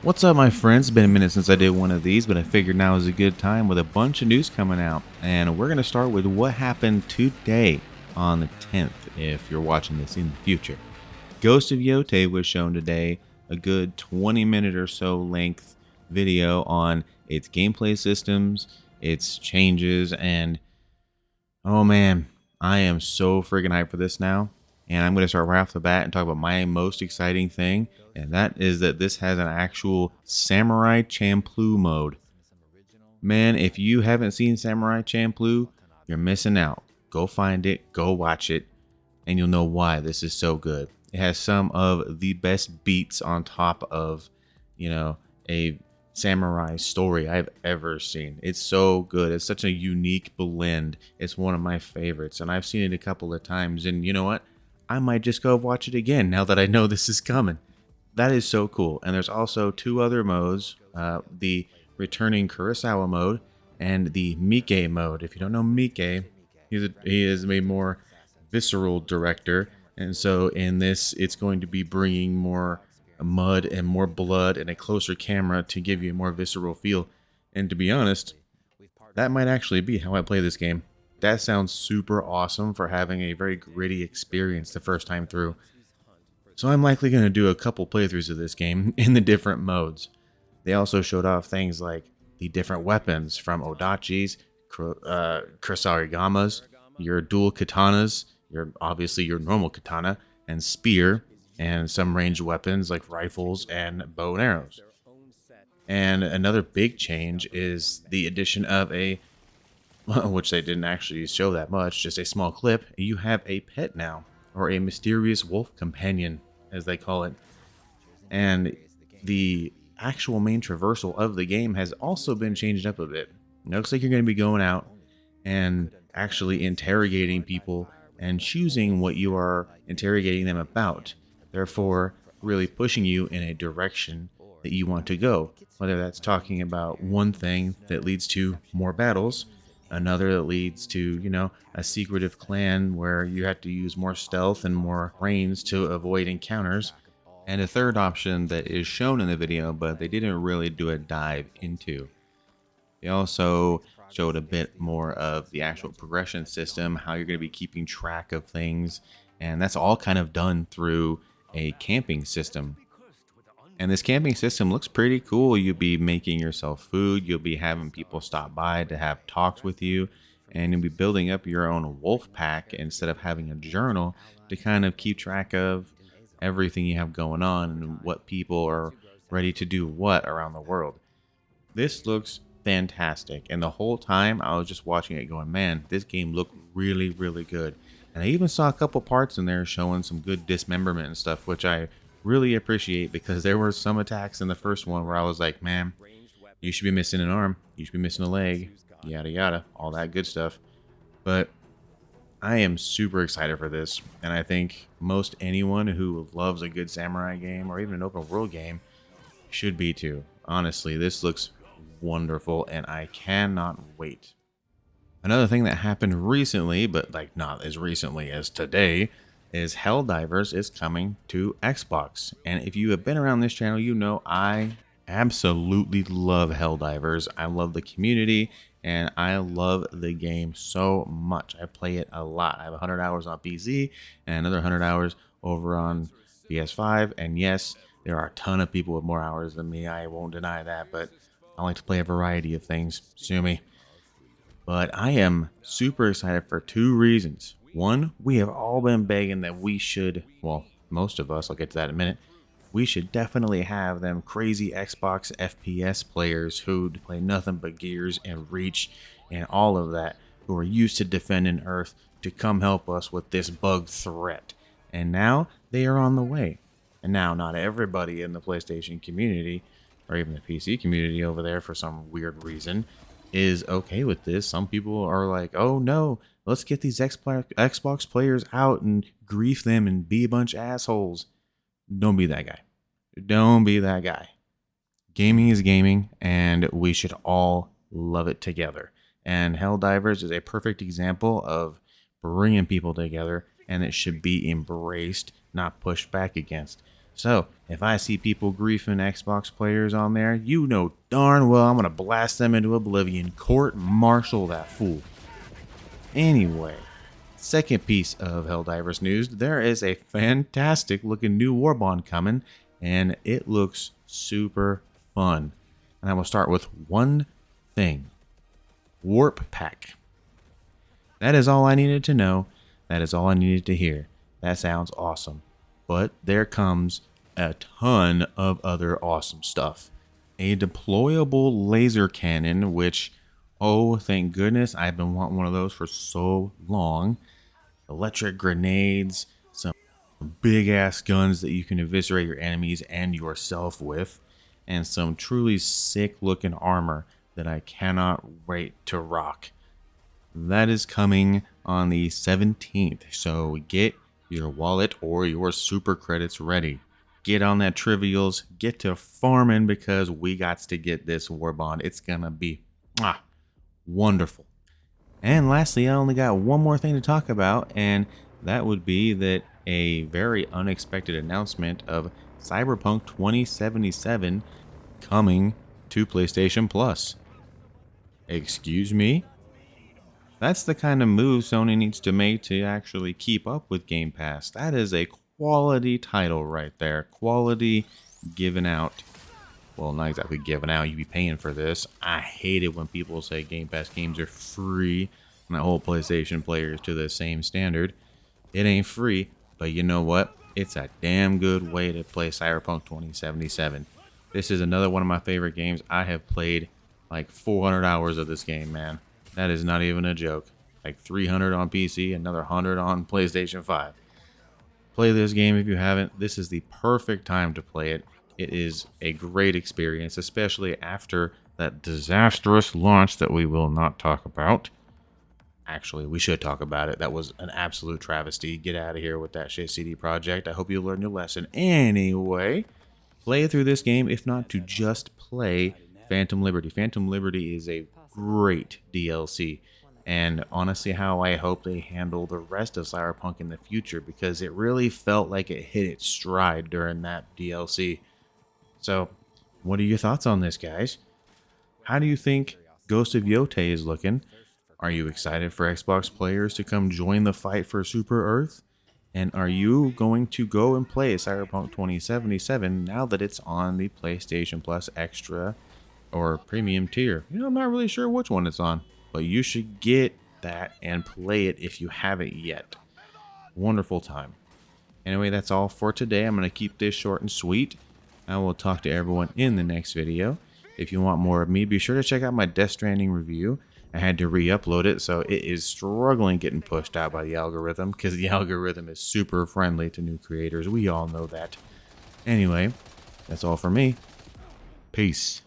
What's up, my friends? It's been a minute since I did one of these, but I figured now is a good time with a bunch of news coming out. And we're going to start with what happened today on the 10th, if you're watching this in the future. Ghost of Yotei was shown today, a good 20-minute or so length video on its gameplay systems, its changes, and oh man, I am so friggin' hyped for this now. And I'm going to start right off the bat and talk about my most exciting thing. And that is that this has an actual Samurai Champloo mode. Man, if you haven't seen Samurai Champloo, you're missing out. Go find it, go watch it, and you'll know why this is so good. It has some of the best beats on top of, a samurai story I've ever seen. It's so good. It's such a unique blend. It's one of my favorites, and I've seen it a couple of times. And you know what? I might just go watch it again now that I know this is coming. That is so cool. And there's also two other modes, the returning Kurosawa mode and the Miike mode. If you don't know Miike, he is a more visceral director. And so in this, it's going to be bringing more mud and more blood and a closer camera to give you a more visceral feel. And to be honest, that might actually be how I play this game. That sounds super awesome for having a very gritty experience the first time through. So I'm likely going to do a couple playthroughs of this game in the different modes. They also showed off things like the different weapons from Odachi's, Kusarigama's, your dual katanas, obviously your normal katana, and spear, and some ranged weapons like rifles and bow and arrows. And another big change is the addition of which they didn't actually show that much, just a small clip. You have a pet now, or a mysterious wolf companion, as they call it. And the actual main traversal of the game has also been changed up a bit. It looks like you're going to be going out and actually interrogating people and choosing what you are interrogating them about. Therefore, really pushing you in a direction that you want to go. Whether that's talking about one thing that leads to more battles, another that leads to, a secretive clan where you have to use more stealth and more brains to avoid encounters, and a third option that is shown in the video, but they didn't really do a dive into. They also showed a bit more of the actual progression system, how you're going to be keeping track of things, and that's all kind of done through a camping system. And this camping system looks pretty cool. You'll be making yourself food, you'll be having people stop by to have talks with you, and you'll be building up your own wolf pack instead of having a journal to kind of keep track of everything you have going on and what people are ready to do what around the world. This looks fantastic, and the whole time I was just watching it going, man, this game looked really, really good. And I even saw a couple parts in there showing some good dismemberment and stuff, which I really appreciate, because there were some attacks in the first one where I was like, man, you should be missing an arm, you should be missing a leg, yada yada, all that good stuff. But I am super excited for this, and I think most anyone who loves a good samurai game or even an open world game should be too. Honestly, this looks wonderful, and I cannot wait. Another thing that happened recently, but like not as recently as today, is Helldivers is coming to Xbox. And if you have been around this channel, you know I absolutely love Helldivers. I love the community, and I love the game so much. I play it a lot. I have 100 hours on PC and another 100 hours over on PS5. And yes, there are a ton of people with more hours than me. I won't deny that, but I like to play a variety of things. Sue me. But I am super excited for two reasons. One, we have all been begging that we should, well, most of us, I'll get to that in a minute, we should definitely have them crazy Xbox FPS players who play nothing but Gears and Reach and all of that, who are used to defending Earth, to come help us with this bug threat. And now they are on the way. And now not everybody in the PlayStation community, or even the PC community over there for some weird reason, is okay with this. Some people are like, oh no, let's get these Xbox players out and grief them and be a bunch of assholes. Don't be that guy. Don't be that guy. Gaming is gaming, and we should all love it together. And Helldivers is a perfect example of bringing people together, and it should be embraced, not pushed back against. So if I see people griefing Xbox players on there, you know darn well I'm going to blast them into oblivion, court-martial that fool. Anyway, second piece of Helldivers news, there is a fantastic looking new Warbond coming, and it looks super fun. And I will start with one thing. Warp Pack. That is all I needed to know. That is all I needed to hear. That sounds awesome. But there comes a ton of other awesome stuff. A deployable laser cannon, which, oh, thank goodness, I've been wanting one of those for so long. Electric grenades, some big ass guns that you can eviscerate your enemies and yourself with, and some truly sick looking armor that I cannot wait to rock. That is coming on the 17th, so get your wallet or your super credits ready. Get on that trivials, get to farming, because we got to get this Warbond. It's gonna be wonderful. And lastly, I only got one more thing to talk about, and that would be that a very unexpected announcement of Cyberpunk 2077 coming to PlayStation Plus. Excuse me? That's the kind of move Sony needs to make to actually keep up with Game Pass. That is a quality title right there. Quality given out. Well, not exactly given out. You be paying for this. I hate it when people say Game Pass games are free and that whole PlayStation player is to the same standard. It ain't free, but you know what? It's a damn good way to play Cyberpunk 2077. This is another one of my favorite games. I have played like 400 hours of this game, man. That is not even a joke. Like 300 on PC, another 100 on PlayStation 5. Play this game if you haven't. This is the perfect time to play it. It is a great experience, especially after that disastrous launch that we will not talk about. Actually, we should talk about it. That was an absolute travesty. Get out of here with that shit, CD Projekt. I hope you learned your lesson. Anyway, play through this game, if not to just play Phantom Liberty. Phantom Liberty is a great DLC, and honestly how I hope they handle the rest of Cyberpunk in the future, because it really felt like it hit its stride during that DLC. So what are your thoughts on this, guys? How do you think Ghost of Yotei is looking? Are you excited for Xbox players to come join the fight for Super Earth? And are you going to go and play Cyberpunk 2077 now that it's on the PlayStation Plus Extra or Premium tier? You know, I'm not really sure which one it's on, but you should get that and play it if you haven't yet. Wonderful time. Anyway, that's all for today. I'm going to keep this short and sweet. I will talk to everyone in the next video. If you want more of me, be sure to check out my Death Stranding review. I had to re-upload it, so it is struggling getting pushed out by the algorithm, because the algorithm is super friendly to new creators. We all know that. Anyway, that's all for me. Peace.